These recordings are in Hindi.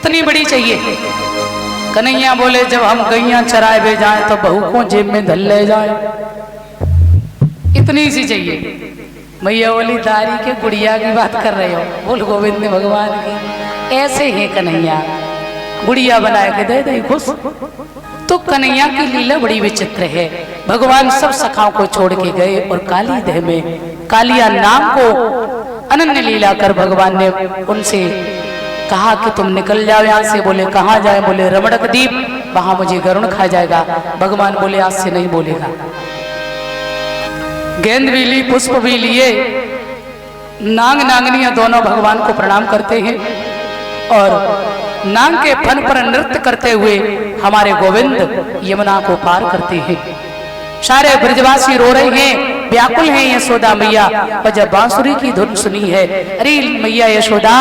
कितनी बड़ी चाहिए? कन्हैया बोले जब हम गैया चराए बे जाए तो बहू को जेब में धल ले जाए, इतनी सी चाहिए। मैया बोली दारी के गुड़िया की बात कर रहे हो? बोल गोविंद भगवान की ऐसे ही कन्हैया गुड़िया बना के दे दे खुश। तो कन्हैया की लीला बड़ी विचित्र है। भगवान सब सखाओं को छोड़ के गए और काली देह में कालिया नाम को अनन्य लीला कर भगवान ने उनसे कहा कि तुम निकल जाओ यहाँ से। बोले कहाँ जाए? बोले रमणक द्वीप, वहां मुझे गरुण खा जाएगा। भगवान बोले आज से नहीं बोलेगा। गेंद भी ली, पुष्प भी लिए, नांग नांगनियां दोनों भगवान को प्रणाम करते हैं और नांग के फन पर नृत्य करते हुए हमारे गोविंद यमुना को पार करते हैं। सारे ब्रजवासी रो रहे हैं, व्याकुल हैं यशोदा मैया। और जब बांसुरी की धुन सुनी है, अरे मैया यशोदा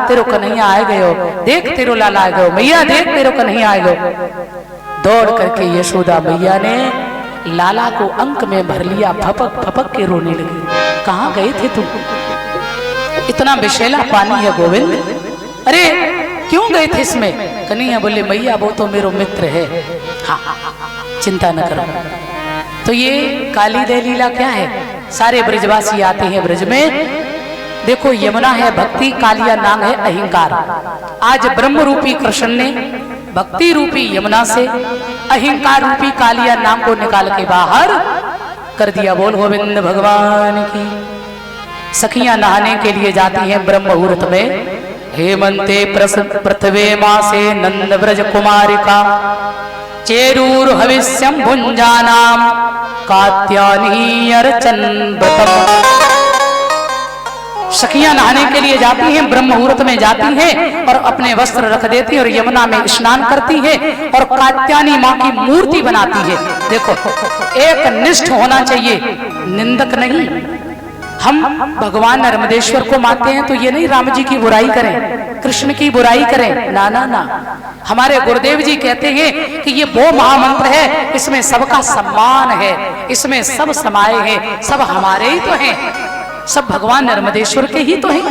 तेरो कन्हैया आए गयो, देख तेरो लाला आ गयो, मैया देख तेरो कन्हैया आए गयो। दौड़ करके यशोदा मैया ने लाला को अंक में भर लिया, फपक फपक के रोने लगी। कहाँ गए थे तुम? इतना विशेला पानी है गोविंद, अरे क्यों गए थे इसमें? कन्हैया बोले मैया वो तो मेरो मित्र है। हाँ चिंता न करो। तो ये काली दे लीला क्या है? सारे ब्रजवासी आते हैं ब्रज में। देखो यमुना है भक्ति, कालिया नाम है अहंकार। आज ब्रह्म रूपी कृष्ण ने भक्ति रूपी यमुना से अहंकार रूपी कालिया नाम को निकाल के बाहर कर दिया। बोल गोविंद भगवान की। सखियां नहाने के लिए जाती हैं ब्रह्म मुहूर्त में। हेमंते पृथ्वे मासे नंद ब्रज कुमारिका चेरूर हविष्यम भुंजानाम कात्यायनी अर्चन व्रतम। सखियां नहाने के लिए जाती हैं, ब्रह्म मुहूर्त में जाती हैं और अपने वस्त्र रख देती हैं और यमुना में स्नान करती हैं और कात्यायनी माँ की मूर्ति बनाती है। देखो एक निष्ठ होना चाहिए, निंदक नहीं। हम भगवान नर्मदेश्वर को मानते हैं तो ये नहीं राम जी की बुराई करें, कृष्ण की बुराई करें, ना ना ना। हमारे गुरुदेव जी कहते हैं कि ये वो महामंत्र है, इसमें सबका सम्मान है, इसमें सब समाये हैं, सब हमारे ही तो हैं, सब भगवान नर्मदेश्वर के ही तो हैं,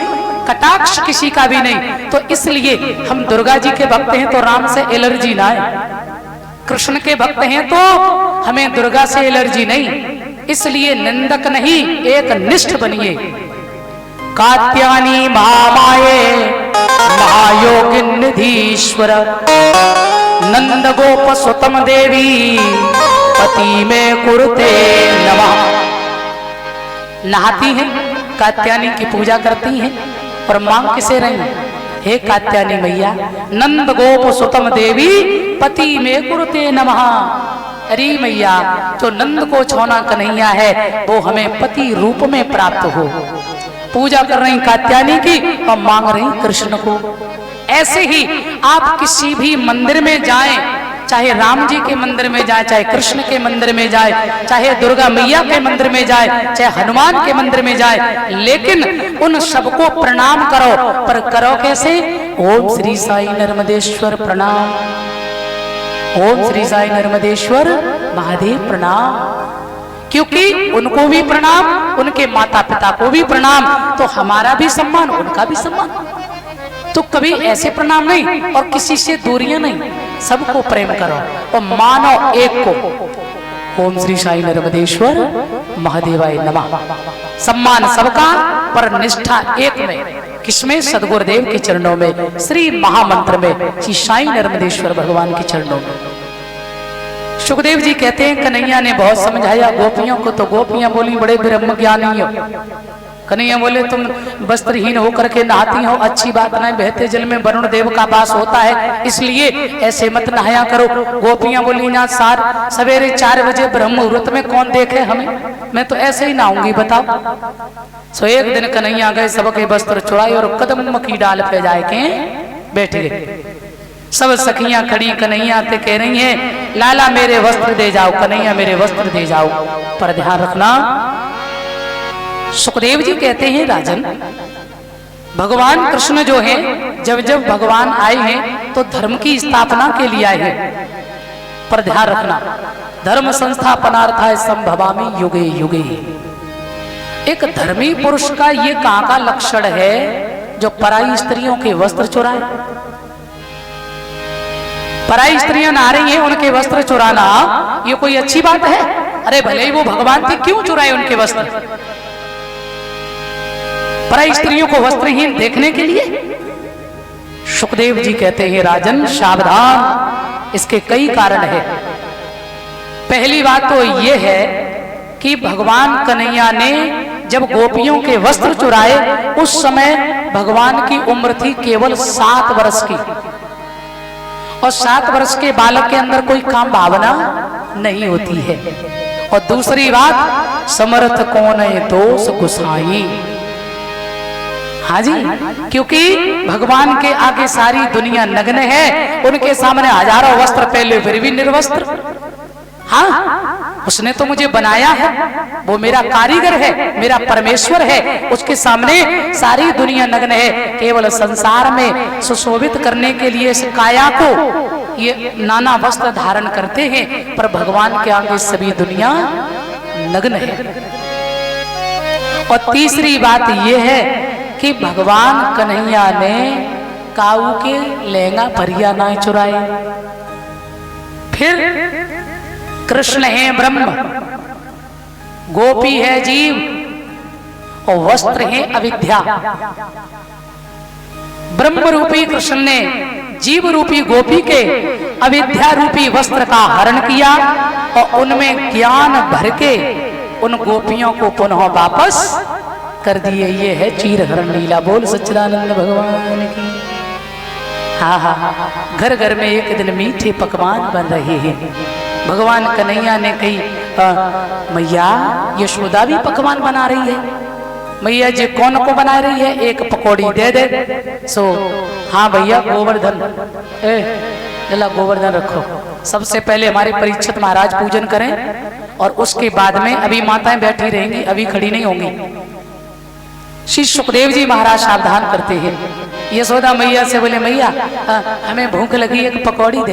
कटाक्ष किसी का भी नहीं। तो इसलिए हम दुर्गा जी के भक्त हैं तो राम से एलर्जी ना है, कृष्ण के भक्त हैं तो हमें दुर्गा से एलर्जी नहीं। इसलिए निंदक नहीं, एक निष्ठ बनिए। कात्यायनी महामाये महायोगिनिधीश्वर नंद गोप सुतम देवी पति में कुरुते नमः। नहाती हैं, कात्यायनी की पूजा करती हैं और मांग किसे रही? हे कात्यायनी मैया, नंद गोप सुतम देवी पति में कुरुते नमः। अरे मैया जो नंद को छोना कन्हैया है वो हमें पति रूप में प्राप्त हो। पूजा कर रही कात्यायनी की और मांग रही कृष्ण को। ऐसे ही आप किसी भी मंदिर में जाएं, चाहे राम जी के मंदिर में जाए, चाहे कृष्ण के मंदिर में जाए, चाहे दुर्गा मैया के मंदिर में जाए, चाहे हनुमान के मंदिर में जाए, लेकिन उन सबको प्रणाम करो। पर करो कैसे? ओम श्री साई नर्मदेश्वर प्रणाम, ओम श्री साई नर्मदेश्वर महादेव प्रणाम। क्योंकि उनको भी प्रणाम, उनके माता पिता को भी प्रणाम, तो हमारा भी सम्मान, उनका भी सम्मान। तो कभी ऐसे प्रणाम नहीं और किसी से दूरियां नहीं, सबको प्रेम करो और मानो एक को। ओम श्री साई नर्मदेश्वर महादेवाय नमः। सम्मान सबका पर निष्ठा एक में। किसमें? सदगुरुदेव के चरणों में, श्री महामंत्र में, श्री साई नर्मदेश्वर भगवान के चरणों में। सुखदेव जी कहते हैं कन्हैया ने बहुत समझाया गोपियों को, तो गोपियां बोली बड़े ब्रह्म ज्ञानी हो। कन्हैया बोले तुम वस्त्रहीन होकर के नहाती हो, अच्छी बात नहीं, बहते जल में वरुण देव का वास होता है, इसलिए ऐसे मत नहाया करो। गोपियां बोली ना सार सवेरे 4 बजे ब्रह्म मुहूर्त में कौन देखे हमें, मैं तो ऐसे ही नहाऊंगी बताओ। सो एक दिन कन्हैया गए, सबके वस्त्र चुराए और कदम की डाल पे जाए के बैठ गए। सब सखियां खड़ी कन्हैया से कह रही हैं लाला मेरे वस्त्र दे जाओ, कन्हैया मेरे वस्त्र दे जाओ। पर ध्यान रखना, सुखदेव जी कहते हैं राजन, भगवान कृष्ण जो है जब जब भगवान आए हैं तो धर्म की स्थापना के लिए आए हैं। पर ध्यान रखना, धर्म संस्थापनार्थाय संभवामि युगे युगे। एक धर्मी पुरुष का ये कहाँ का लक्षण है जो पराई स्त्रियों के वस्त्र चुराए? पराई स्त्रियां नहा रही हैं, उनके वस्त्र चुराना ये कोई अच्छी बात है? अरे भले ही वो भगवान थे, क्यों चुराए उनके वस्त्र? पराई स्त्रियों को वस्त्रहीन देखने के लिए? सुखदेव जी कहते हैं राजन सावधान, इसके कई कारण है। पहली बात तो यह है कि भगवान कन्हैया ने जब गोपियों के वस्त्र चुराए उस समय भगवान की उम्र थी केवल 7 वर्ष की, और 7 वर्ष के बालक के अंदर कोई काम भावना नहीं होती है। और दूसरी बात, समर्थ कौन है दोष गुसाई। हाँ जी, क्योंकि भगवान के आगे सारी दुनिया नग्न है, उनके सामने हजारों वस्त्र पहले फिर भी निर्वस्त्र। हाँ, उसने तो मुझे बनाया है, वो मेरा कारीगर है, मेरा परमेश्वर है, उसके सामने सारी दुनिया नग्न है। केवल संसार में सुशोभित करने के लिए इस काया को ये नाना वस्त्र धारण करते हैं, पर भगवान के आगे सभी दुनिया नग्न है। और तीसरी बात यह है कि भगवान कन्हैया ने काऊ के लहंगा परिया ना चुराए। फिर कृष्ण है ब्रह्म, गोपी है जीव, और वस्त्र है अविद्या। ब्रह्म रूपी कृष्ण ने जीव रूपी गोपी के अविद्या रूपी वस्त्र का हरण किया और उनमें ज्ञान भर के उन गोपियों को पुनः वापस कर दिए। ये है चीर हरण लीला। बोल सच्चिदानंद भगवान की। हाँ हाँ हाँ, घर घर में एक दिन मीठे पकवान बन रहे हैं। भगवान कन्हैया ने कही मैया यशोदा भी पकवान बना रही है। मैया जी कौन को बना रही है? एक पकौड़ी दे दे। सो हाँ भैया गोवर्धन, जला गोवर्धन रखो। सबसे पहले हमारे परीक्षित महाराज पूजन करें और उसके बाद में अभी माताएं बैठी रहेंगी, अभी खड़ी नहीं होंगी। श्री सुखदेव जी महाराज सावधान करते हैं। यशोदा मैया से बोले मैया हमें भूख लगी, एक पकौड़ी दे।